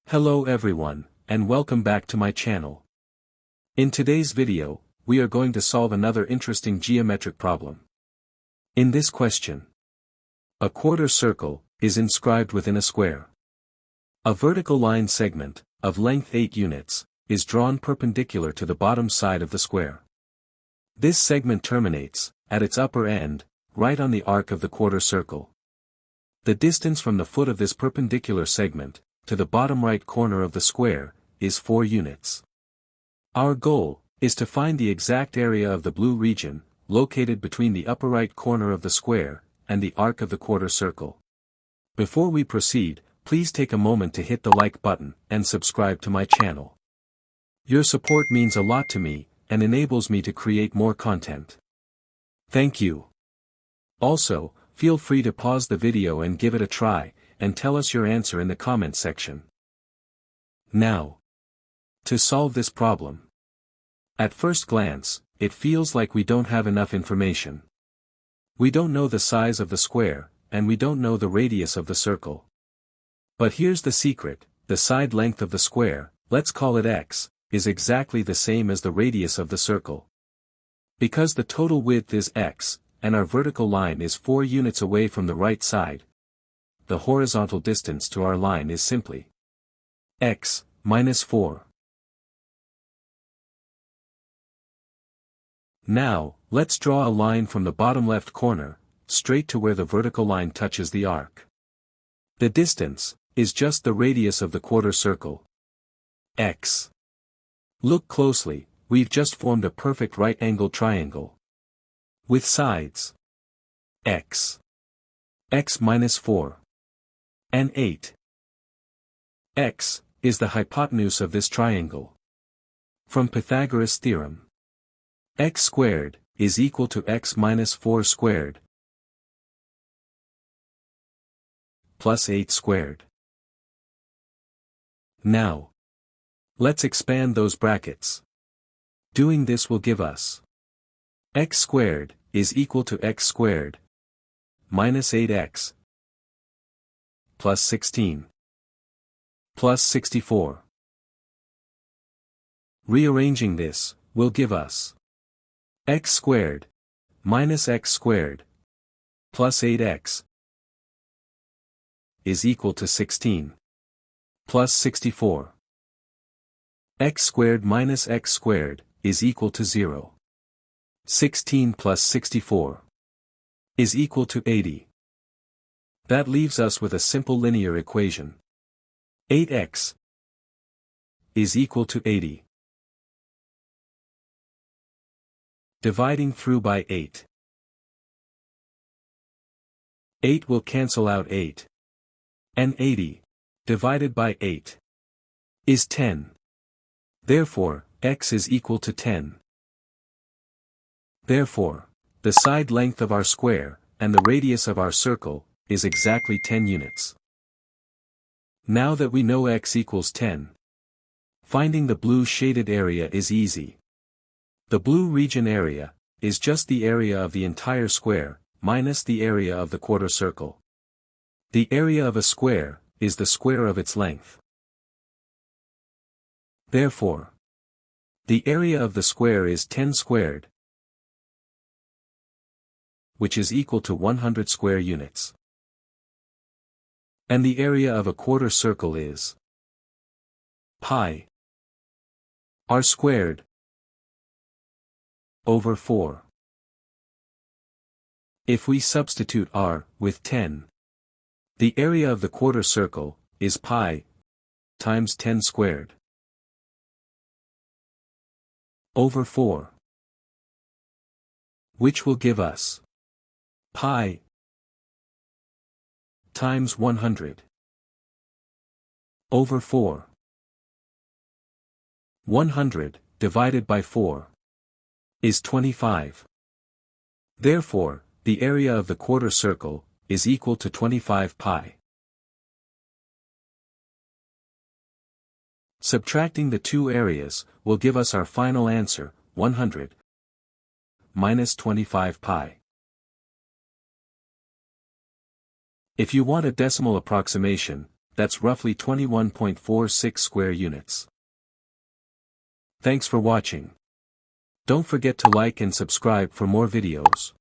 Hello everyone, and welcome back to my channel. In today's video, we are going to solve another interesting geometric problem. In this question, a quarter circle is inscribed within a square. A vertical line segment, of length 8 units, is drawn perpendicular to the bottom side of the square. This segment terminates, at its upper end, right on the arc of the quarter circle. The distance from the foot of this perpendicular segment, to the bottom right corner of the square, is 4 units. Our goal is to find the exact area of the blue region, located between the upper right corner of the square, and the arc of the quarter circle. Before we proceed, please take a moment to hit the like button, and subscribe to my channel. Your support means a lot to me, and enables me to create more content. Thank you. Also, feel free to pause the video and give it a try, and tell us your answer in the comments section. Now, to solve this problem. At first glance, it feels like we don't have enough information. We don't know the size of the square, and we don't know the radius of the circle. But here's the secret: the side length of the square, let's call it x, is exactly the same as the radius of the circle. Because the total width is x, and our vertical line is 4 units away from the right side, the horizontal distance to our line is simply x minus 4. Now, let's draw a line from the bottom left corner, straight to where the vertical line touches the arc. The distance is just the radius of the quarter circle, x. Look closely, we've just formed a perfect right-angled triangle. With sides x minus 4, and 8. X is the hypotenuse of this triangle. From Pythagoras' theorem, x squared is equal to x minus 4 squared plus 8 squared. Now, let's expand those brackets. Doing this will give us x squared is equal to x squared minus 8x plus 16 plus 64. Rearranging this will give us x squared minus x squared plus 8x is equal to 16 plus 64. X squared minus x squared is equal to 0. 16 plus 64 is equal to 80. That leaves us with a simple linear equation. 8x is equal to 80. Dividing through by 8. 8 will cancel out 8. And 80, divided by 8, is 10. Therefore, x is equal to 10. Therefore, the side length of our square, and the radius of our circle, is exactly 10 units. Now that we know x equals 10, finding the blue shaded area is easy. The blue region area is just the area of the entire square, minus the area of the quarter circle. The area of a square is the square of its length. Therefore, the area of the square is 10 squared, which is equal to 100 square units. And the area of a quarter circle is pi r squared over 4. If we substitute r with 10, the area of the quarter circle is pi times 10 squared over 4, which will give us pi times 100 over 4. 100 divided by 4 is 25. Therefore, the area of the quarter circle is equal to 25 pi. Subtracting the two areas will give us our final answer, 100 minus 25 pi. If you want a decimal approximation, that's roughly 21.46 square units. Thanks for watching. Don't forget to like and subscribe for more videos.